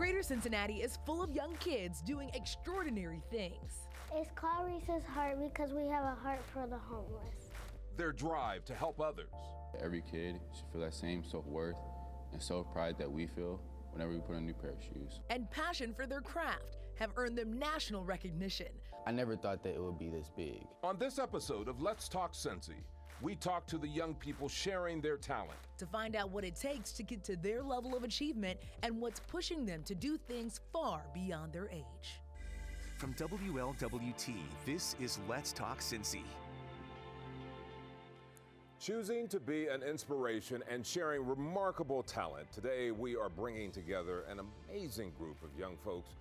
Greater Cincinnati is full of young kids doing extraordinary things. It's called Reese's Heart because we have a heart for the homeless. Their drive to help others. Every kid should feel that same self-worth and self-pride that we feel whenever we put on a new pair of shoes. And passion for their craft have earned them national recognition. I never thought that it would be this big. On this episode of Let's Talk Cincy, we talk to the young people sharing their talent. To find out what it takes to get to their level of achievement and what's pushing them to do things far beyond their age. From WLWT, this is Let's Talk Cincy. Choosing to be an inspiration and sharing remarkable talent, today we are bringing together an amazing group of young folks.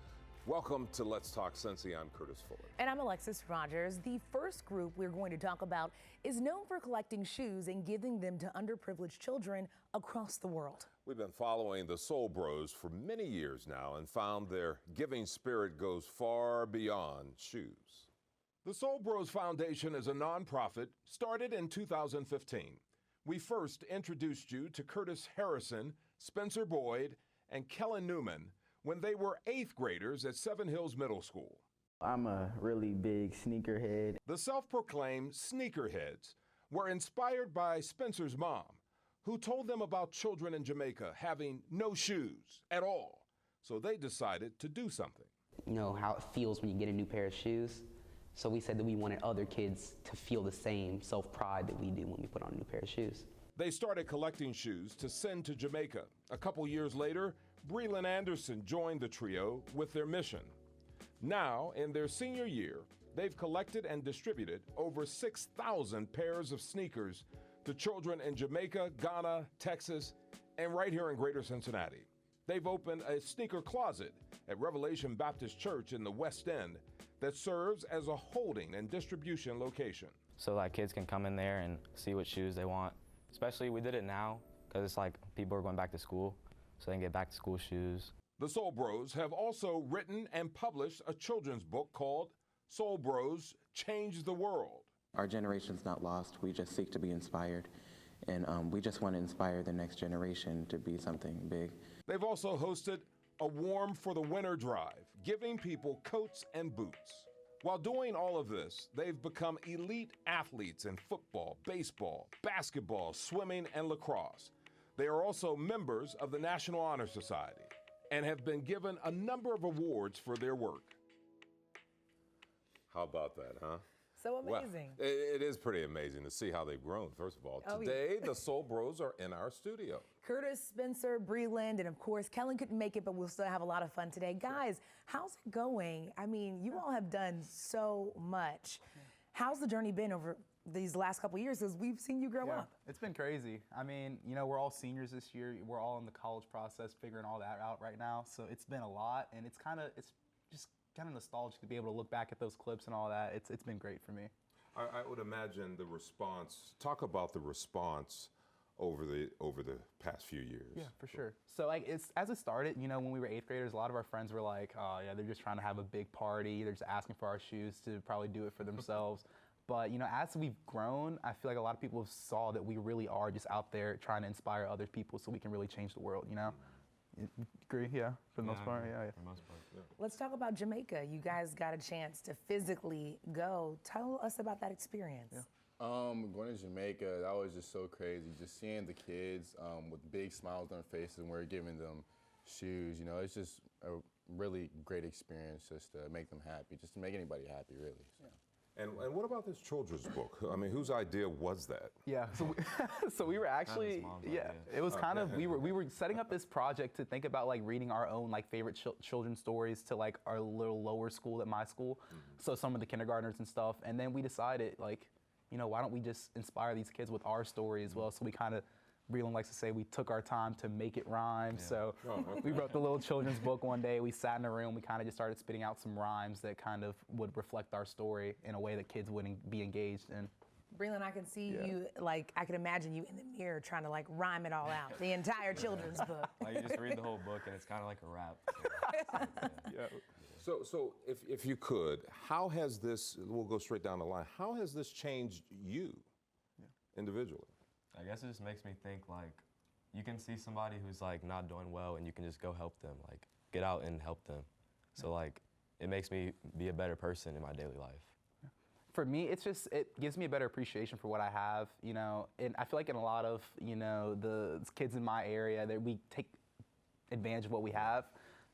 Welcome to Let's Talk Cincy. I'm Curtis Fuller. And I'm Alexis Rogers. The first group we're going to talk about is known for collecting shoes and giving them to underprivileged children across the world. We've been following the Soul Bros for many years now and found their giving spirit goes far beyond shoes. The Soul Bros Foundation is a nonprofit started in 2015. We first introduced you to Curtis Harrison, Spencer Boyd, and Kellen Newman when they were 8th graders at Seven Hills Middle School. I'm a really big sneakerhead. The self-proclaimed sneakerheads were inspired by Spencer's mom, who told them about children in Jamaica having no shoes at all. So they decided to do something. You know how it feels when you get a new pair of shoes. So we said that we wanted other kids to feel the same self-pride that we do when we put on a new pair of shoes. They started collecting shoes to send to Jamaica. A couple years later, Breland Anderson joined the trio with their mission. Now, in their senior year, they've collected and distributed over 6,000 pairs of sneakers to children in Jamaica, Ghana, Texas, and right here in Greater Cincinnati. They've opened a sneaker closet at Revelation Baptist Church in the West End that serves as a holding and distribution location. So like kids can come in there and see what shoes they want. Especially we did it now because it's like people are going back to school, so they can get back to school shoes. The Soul Bros have also written and published a children's book called Soul Bros Change the World. Our generation's not lost. We just seek to be inspired. And we just want to inspire the next generation to be something big. They've also hosted a Warm for the Winter drive, giving people coats and boots. While doing all of this, they've become elite athletes in football, baseball, basketball, swimming, and lacrosse. They are also members of the National Honor Society and have been given a number of awards for their work. How about that, huh? So amazing. Well, it is pretty amazing to see how they've grown, first of all. Today, the Soul Bros are in our studio. Curtis, Spencer, Breland, and of course, Kellen couldn't make it, but we'll still have a lot of fun today. Guys, how's it going? I mean, you all have done so much. How's the journey been over these last couple of years as we've seen you grow up? It's been crazy. I mean, you know, we're all seniors this year. We're all in the college process, figuring all that out right now. So it's been a lot, and it's just kind of nostalgic to be able to look back at those clips and all that. It's been great for me. I would imagine the response, talk about the response over the past few years. Yeah, for sure. So like as it started, you know, when we were 8th graders, a lot of our friends were like, oh yeah, they're just trying to have a big party. They're just asking for our shoes to probably do it for themselves. But you know, as we've grown, I feel like a lot of people saw that we really are just out there trying to inspire other people so we can really change the world, you know? Agree, yeah, for the most part, yeah. For the most part, yeah. Let's talk about Jamaica. You guys got a chance to physically go. Tell us about that experience. Yeah. Going to Jamaica, that was just so crazy. Just seeing the kids with big smiles on their faces and we're giving them shoes, you know, it's just a really great experience just to make them happy, just to make anybody happy, really. So. And what about this children's book? I mean, whose idea was that? Yeah, so we were actually, it was kind of, we were setting up this project to think about like reading our own like favorite children's stories to like our little lower school at my school. Mm-hmm. So some of the kindergartners and stuff. And then we decided like, you know, why don't we just inspire these kids with our story as well? So we kind of, Breland likes to say, we took our time to make it rhyme. Yeah. So we wrote the little children's book one day. We sat in a room. We kind of just started spitting out some rhymes that kind of would reflect our story in a way that kids wouldn't be engaged in. Breland, I can see you, like, I can imagine you in the mirror trying to, like, rhyme it all out, the entire children's book. Like, you just read the whole book, and it's kind of like a rap. So if you could, how has this, we'll go straight down the line, how has this changed you individually? I guess it just makes me think, like, you can see somebody who's, like, not doing well, and you can just go help them, like, get out and help them. So like, it makes me be a better person in my daily life. For me, it gives me a better appreciation for what I have, you know, and I feel like in a lot of, you know, the kids in my area that we take advantage of what we have.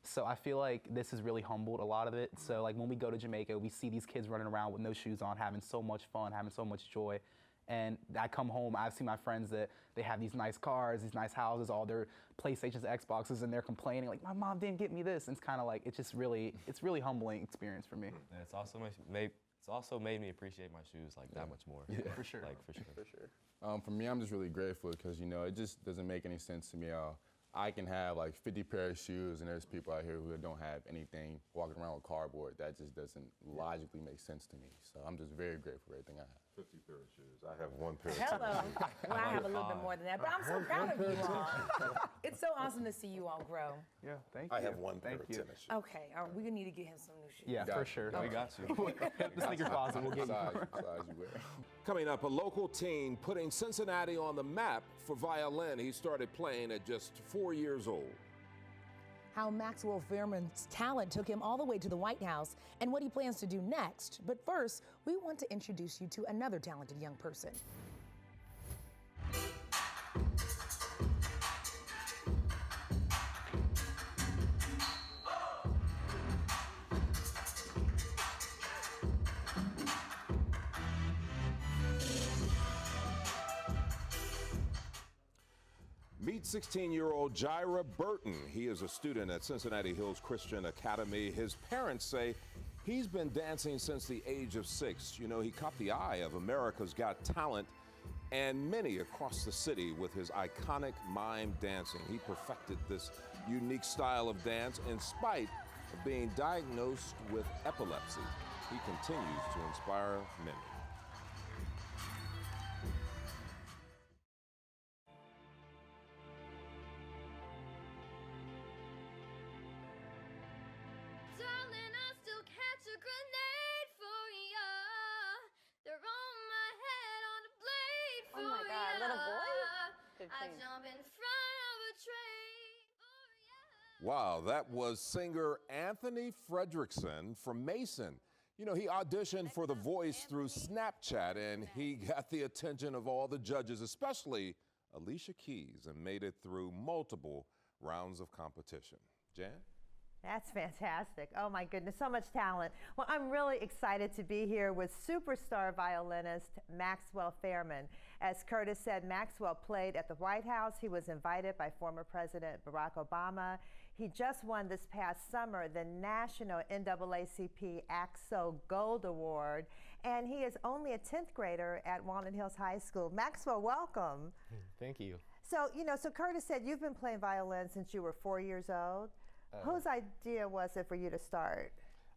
So I feel like this has really humbled a lot of it. So like when we go to Jamaica, we see these kids running around with no shoes on, having so much fun, having so much joy. And I come home, I've seen my friends that they have these nice cars, these nice houses, all their PlayStations, Xboxes, and they're complaining like, my mom didn't get me this. And it's kind of like, it's really humbling experience for me. And it's also made me appreciate my shoes like that much more. Yeah, for sure. Like, for sure. For sure. For me, I'm just really grateful because, you know, it just doesn't make any sense to me how I can have like 50 pair of shoes and there's people out here who don't have anything, walking around with cardboard. That just doesn't logically make sense to me. So I'm just very grateful for everything I have. 50 pair of shoes. I have one pair of Hello. tennis shoes. Well, I have a little bit more than that, but I'm so proud of you all. It's so awesome to see you all grow. Yeah, thank you. I have one pair of you. tennis shoes. Okay, we're gonna need to get him some new shoes. Yeah, for sure. We got you. The sneaker closet will get you. Size you wear. Coming up, a local teen putting Cincinnati on the map for violin. He started playing at just 4 years old. How Maxwell Fairman's talent took him all the way to the White House and what he plans to do next. But first, we want to introduce you to another talented young person. Meet 16-year-old Jaira Burton. He is a student at Cincinnati Hills Christian Academy. His parents say he's been dancing since the age of 6. You know, he caught the eye of America's Got Talent and many across the city with his iconic mime dancing. He perfected this unique style of dance in spite of being diagnosed with epilepsy. He continues to inspire many. I jump in front of a train. Wow, that was singer Anthony Fredrickson from Mason. You know, he auditioned for The Voice through Snapchat, and he got the attention of all the judges, especially Alicia Keys, and made it through multiple rounds of competition. Jan? That's fantastic. Oh my goodness, so much talent. Well, I'm really excited to be here with superstar violinist Maxwell Fairman. As Curtis said, Maxwell played at the White House. He was invited by former President Barack Obama. He just won this past summer the National NAACP AXO Gold Award, and he is only a 10th grader at Walnut Hills High School. Maxwell, welcome. Thank you. So, so Curtis said you've been playing violin since you were 4 years old. Whose idea was it for you to start?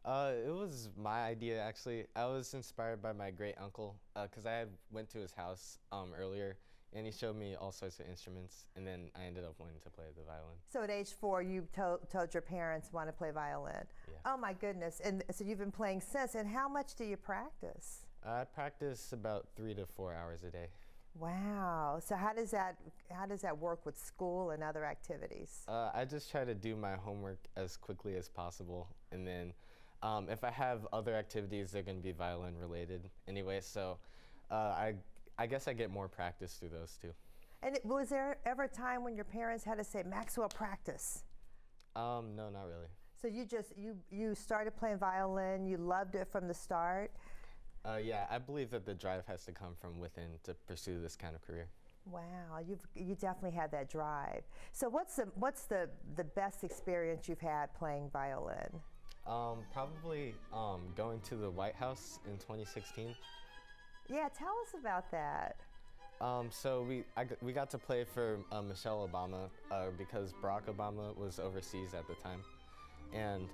It was my idea, actually. I was inspired by my great uncle because I went to his house earlier, and he showed me all sorts of instruments, and then I ended up wanting to play the violin. So at age 4, you told your parents want to play violin. Yeah. Oh my goodness! And so you've been playing since. And how much do you practice? I practice about 3 to 4 hours a day. Wow. So how does that work with school and other activities? I just try to do my homework as quickly as possible, and then if I have other activities, they're going to be violin related anyway. So I guess I get more practice through those too. And was there ever a time when your parents had to say, Maxwell, practice? No, not really. So you started playing violin. You loved it from the start. Yeah, I believe that the drive has to come from within to pursue this kind of career. Wow, you definitely had that drive. So what's the best experience you've had playing violin? Probably going to the White House in 2016. Yeah, tell us about that. So we got to play for Michelle Obama because Barack Obama was overseas at the time, and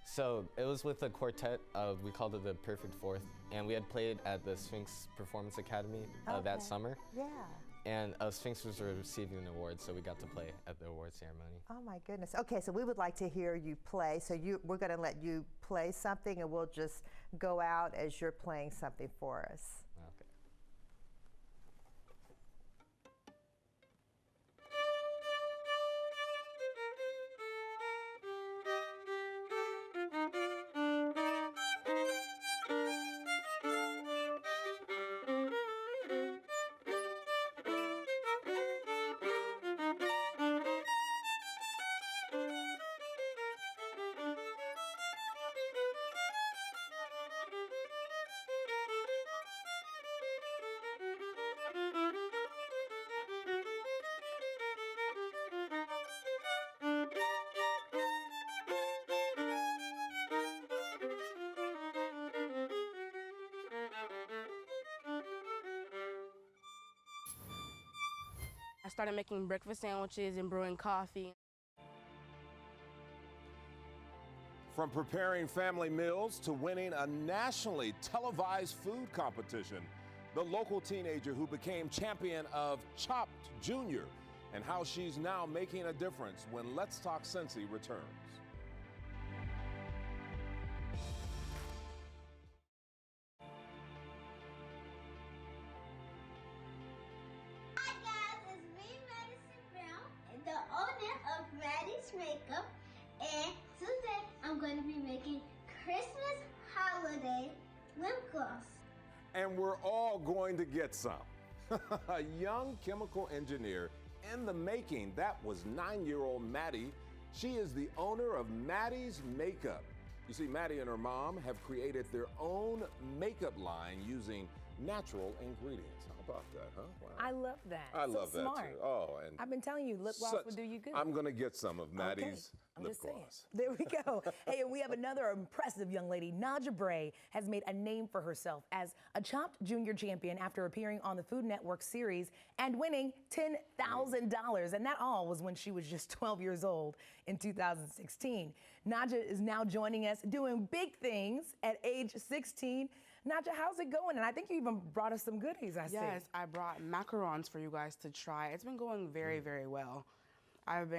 so it was with a quartet. We called it the Perfect Fourth, and we had played at the Sphinx Performance Academy that summer. Yeah. And Sphinx was receiving an award, so we got to play at the award ceremony. Oh my goodness. Okay, so we would like to hear you play. So we're going to let you play something, and we'll just go out as you're playing something for us. Okay. started making breakfast sandwiches and brewing coffee. From preparing family meals to winning a nationally televised food competition, the local teenager who became champion of Chopped Junior, and how she's now making a difference when Let's Talk Cincy returns. Hi guys, it's me, Madison Brown, the owner of Maddie's Makeup, and today I'm going to be making Christmas holiday lip gloss. And we're all going to get some. A young chemical engineer in the making, that was 9-year-old Maddie. She is the owner of Maddie's Makeup. You see, Maddie and her mom have created their own makeup line using natural ingredients. How about that, huh? Wow. I love that. I So love that smart. too. Oh, and I've been telling you, lip gloss would do you good. I'm gonna get some of Maddie's I'm lip just saying. gloss. There we go. Hey, and we have another impressive young lady. Naja Bray has made a name for herself as a Chopped Junior champion after appearing on the Food Network series and winning $10,000. And that all was when she was just 12 years old in 2016. Naja is now joining us doing big things at age 16. Naja, how's it going? And I think you even brought us some goodies, I see. Yes, I brought macarons for you guys to try. It's been going very, very well. I have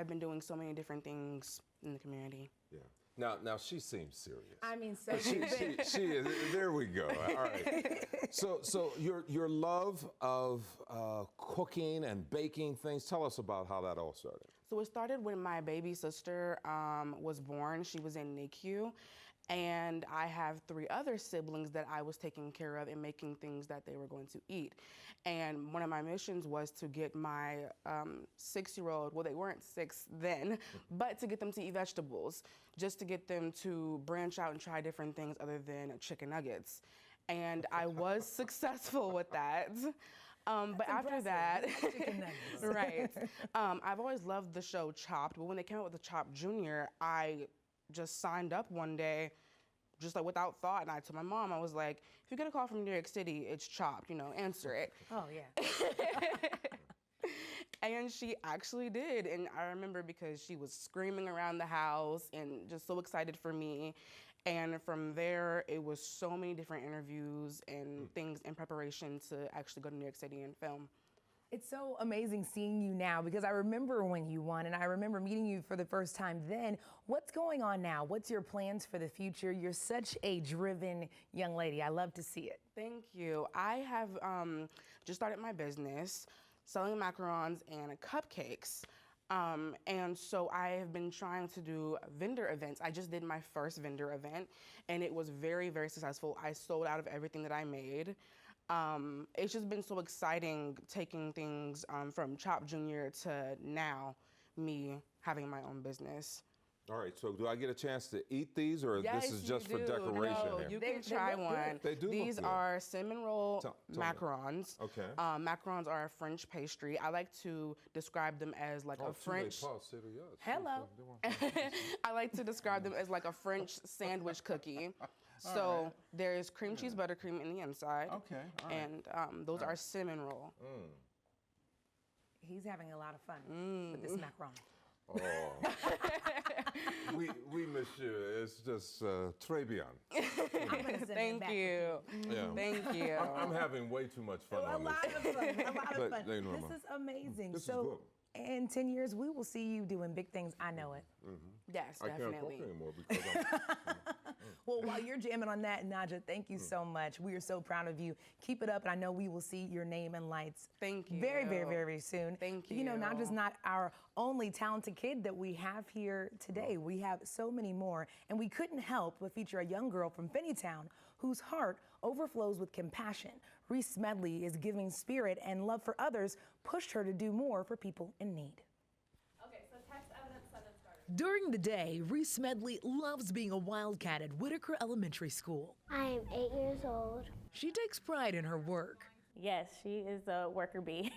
been doing so many different things in the community. Yeah. Now she seems serious. I mean, so she is. There we go. All right. So your love of cooking and baking things. Tell us about how that all started. So it started when my baby sister was born. She was in NICU. And I have 3 other siblings that I was taking care of and making things that they were going to eat. And one of my missions was to get my 6-year-old, well, they weren't 6 then, but to get them to eat vegetables, just to get them to branch out and try different things other than chicken nuggets. And I was successful with that. But after that, right, I've always loved the show Chopped, but when they came out with the Chopped Junior, I just signed up one day, just like without thought, and I told my mom, I was like, if you get a call from New York City, it's Chopped, answer it. Oh, yeah. And she actually did, and I remember because she was screaming around the house and just so excited for me. And from there, it was so many different interviews and things in preparation to actually go to New York City and film. It's so amazing seeing you now because I remember when you won and I remember meeting you for the first time then. What's going on now? What's your plans for the future? You're such a driven young lady. I love to see it. Thank you. I have just started my business selling macarons and cupcakes. And so I have been trying to do vendor events. I just did my first vendor event and it was very, very successful. I sold out of everything that I made. It's just been so exciting taking things from Chopped Junior to now me having my own business. All right, so do I get a chance to eat these, or Yes, this is just you for do. decoration No, here? you can try one. They do These look good. are cinnamon roll Tell me. macarons. Okay. Macarons are a French pastry. I like to describe them as like a French. Hello. I like to describe them as like a French sandwich cookie. So there's cream cheese buttercream in the inside. Okay. All right. And those are cinnamon roll. He's having a lot of fun with this macaron. Oh. we monsieur. It's just très bien. Thank you. Yeah. Thank you. I'm having way too much fun A on lot this. of fun. A lot of fun. They know This is amazing. This is So in 10 years, we will see you doing big things. I know it. Yes, I can't definitely. talk anymore because I'm. Well, while you're jamming on that, Naja, thank you so much. We are so proud of you. Keep it up, and I know we will see your name in lights Thank you. very, very, very soon. Thank you. You know, Naja's not our only talented kid that we have here today. We have so many more, and we couldn't help but feature a young girl from Finneytown whose heart overflows with compassion. Reese Medley is giving spirit and love for others pushed her to do more for people in need. During the day, Reese Medley loves being a wildcat at Whitaker Elementary School. I am 8 years old. She takes pride in her work. Yes, she is a worker bee.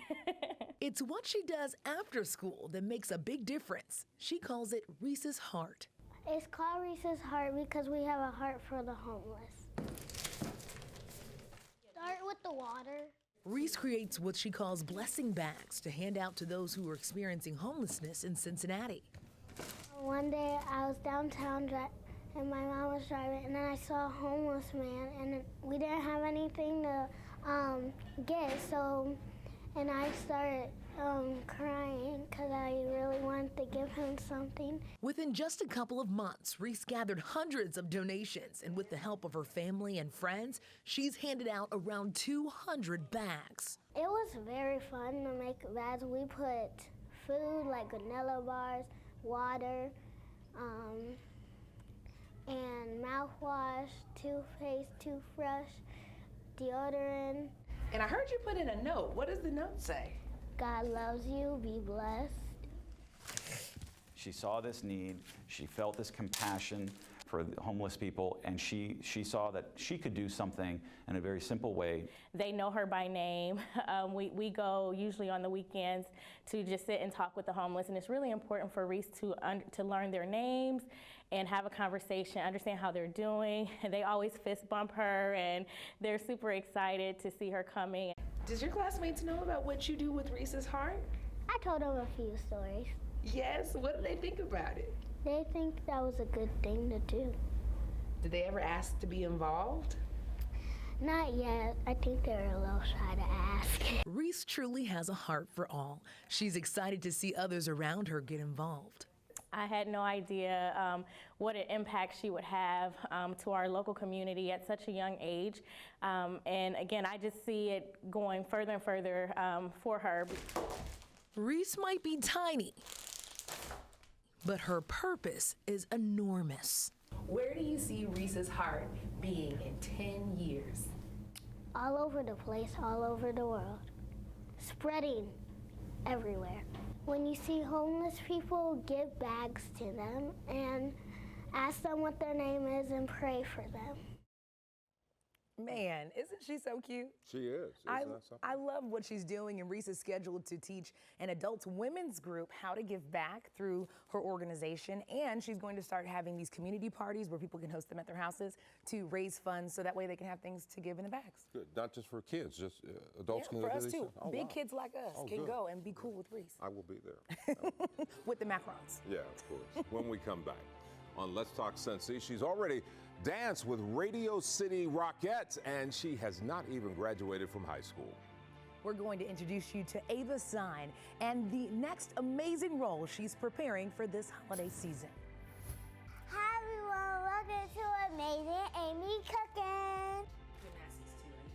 It's what she does after school that makes a big difference. She calls it Reese's Heart. It's called Reese's Heart because we have a heart for the homeless. Start with the water. Reese creates what she calls blessing bags to hand out to those who are experiencing homelessness in Cincinnati. One day I was downtown and my mom was driving, and then I saw a homeless man, and we didn't have anything to get, and I started crying because I really wanted to give him something. Within just a couple of months, Reese gathered hundreds of donations, and with the help of her family and friends, she's handed out around 200 bags. It was very fun to make bags. We put food like granola bars, water, and mouthwash, toothpaste, toothbrush, deodorant. And I heard you put in a note. What does the note say? God loves you, be blessed. She saw this need, she felt this compassion for the homeless people, and she saw that she could do something in a very simple way. They know her by name. We go usually on the weekends to just sit and talk with the homeless, and it's really important for Reese to learn their names and have a conversation, understand how they're doing. They always fist bump her, and they're super excited to see her coming. Does your classmates know about what you do with Reese's Heart? I told them a few stories. Yes? What do they think about it? They think that was a good thing to do. Did they ever ask to be involved? Not yet. I think they're a little shy to ask. Reese truly has a heart for all. She's excited to see others around her get involved. I had no idea what an impact she would have to our local community at such a young age. And again, I just see it going further and further for her. Reese might be tiny, but her purpose is enormous. Where do you see Reese's Heart being in 10 years? All over the place, all over the world. Spreading everywhere. When you see homeless people, give bags to them and ask them what their name is and pray for them. Man, isn't she so cute? She is. I love what she's doing, and Reese is scheduled to teach an adult women's group how to give back through her organization, and she's going to start having these community parties where people can host them at their houses to raise funds so that way they can have things to give in the bags. Good. Not just for kids, just adults can for go us there too. Oh, Big wow. kids like us can good. go and be cool with Reese. I will be there. With the macarons. Yeah, of course. When we come back on Let's Talk Cincy, she's already danced with Radio City Rockettes, and she has not even graduated from high school. We're going to introduce you to Ava Sign and the next amazing role she's preparing for this holiday season. Hi everyone, welcome to Amazing Amy Cooking.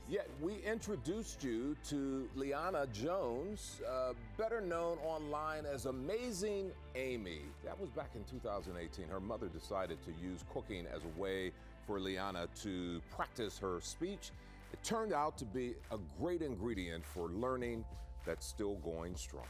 Yet we introduced you to Liana Jones, better known online as Amazing Amy. That was back in 2018. Her mother decided to use cooking as a way for Liana to practice her speech. It turned out to be a great ingredient for learning that's still going strong.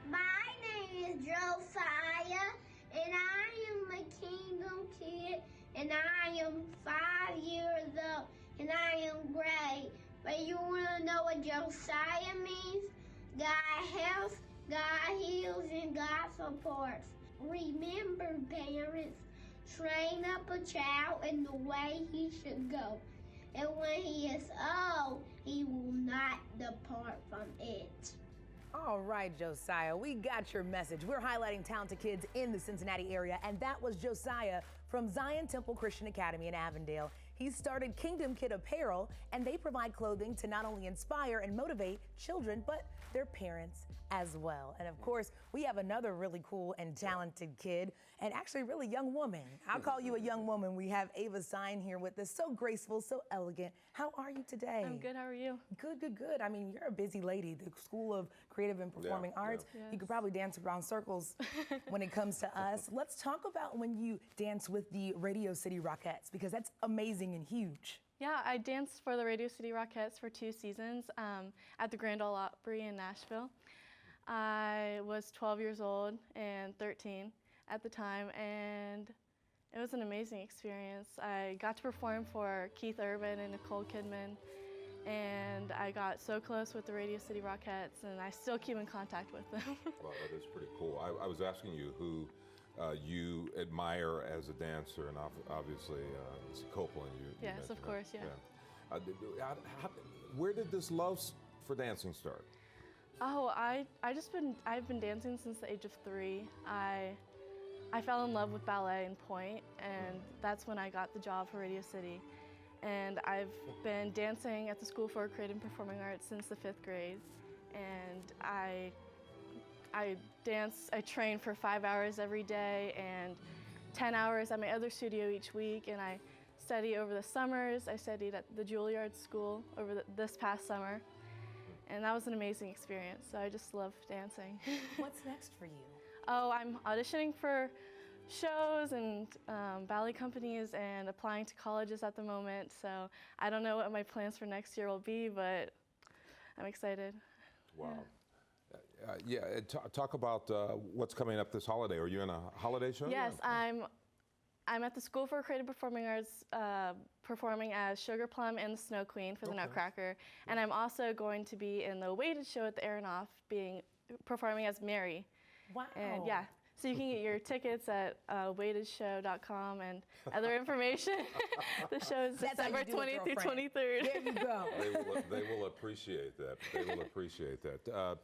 My name is Josiah, and I am a kingdom kid, and I am 5 years old, and I am great. But you want to know what Josiah means? God helps, God heals, and God supports. Remember, parents, train up a child in the way he should go. And when he is old, he will not depart from it. All right, Josiah, we got your message. We're highlighting talented kids in the Cincinnati area, and that was Josiah from Zion Temple Christian Academy in Avondale. He started Kingdom Kid Apparel, and they provide clothing to not only inspire and motivate children, but their parents as well. And of course, we have another really cool and talented kid, and actually really young woman. I'll call you a young woman. We have Ava Sign here with us. So graceful, so elegant. How are you today? I'm good, how are you? Good, good, good. I mean, you're a busy lady. The School of Creative and Performing Arts. Yes. You could probably dance around circles when it comes to us. Let's talk about when you dance with the Radio City Rockettes, because that's amazing and huge. Yeah, I danced for the Radio City Rockettes for 2 seasons at the Grand Ole Opry in Nashville. I was 12 years old and 13 at the time, and it was an amazing experience. I got to perform for Keith Urban and Nicole Kidman, and I got so close with the Radio City Rockettes, and I still keep in contact with them. Wow, that is pretty cool. I was asking you who you admire as a dancer, and obviously Ms. Copeland. You Yes, of course, yeah. Where did this love for dancing start? Oh, I've been dancing since the age of 3. I fell in love with ballet in Point, and that's when I got the job for Radio City. And I've been dancing at the School for Creative and Performing Arts since the 5th grade. And I train for 5 hours every day and 10 hours at my other studio each week. And I study over the summers. I studied at the Juilliard School over this past summer. And that was an amazing experience. So I just love dancing. What's next for you? Oh, I'm auditioning for shows and ballet companies and applying to colleges at the moment. So I don't know what my plans for next year will be, but I'm excited. Wow. Yeah, talk about what's coming up this holiday. Are you in a holiday show? Yes, I'm at the School for Creative Performing Arts performing as Sugar Plum and the Snow Queen for the Nutcracker. And I'm also going to be in the weighted show at the Aronoff performing as Mary. Wow. And yeah, so you can get your tickets at weightedshow.com and other information. The show is December 20th through 23rd. There you go. They will appreciate that. They will appreciate that.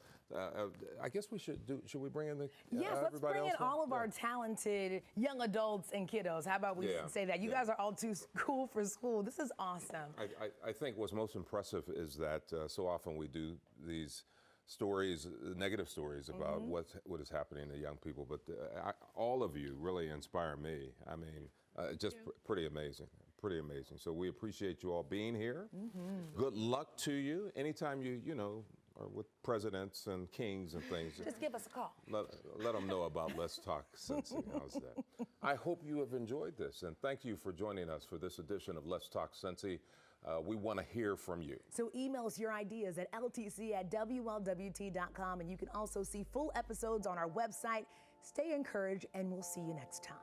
I guess should we bring in the yes, let's everybody bring else in all of our talented young adults and kiddos. How about we say that? You guys are all too cool for school. This is awesome. I think what's most impressive is that so often we do these stories, negative stories about what is happening to young people, but all of you really inspire me. I mean, just pretty amazing. Pretty amazing. So we appreciate you all being here. Good luck to you. Anytime you know, are with presidents and kings and things. Just give us a call. Let them know about Let's Talk Cincy. How's that? I hope you have enjoyed this, and thank you for joining us for this edition of Let's Talk Cincy. We want to hear from you. So email us your ideas at ltc@wlwt.com, and you can also see full episodes on our website. Stay encouraged, and we'll see you next time.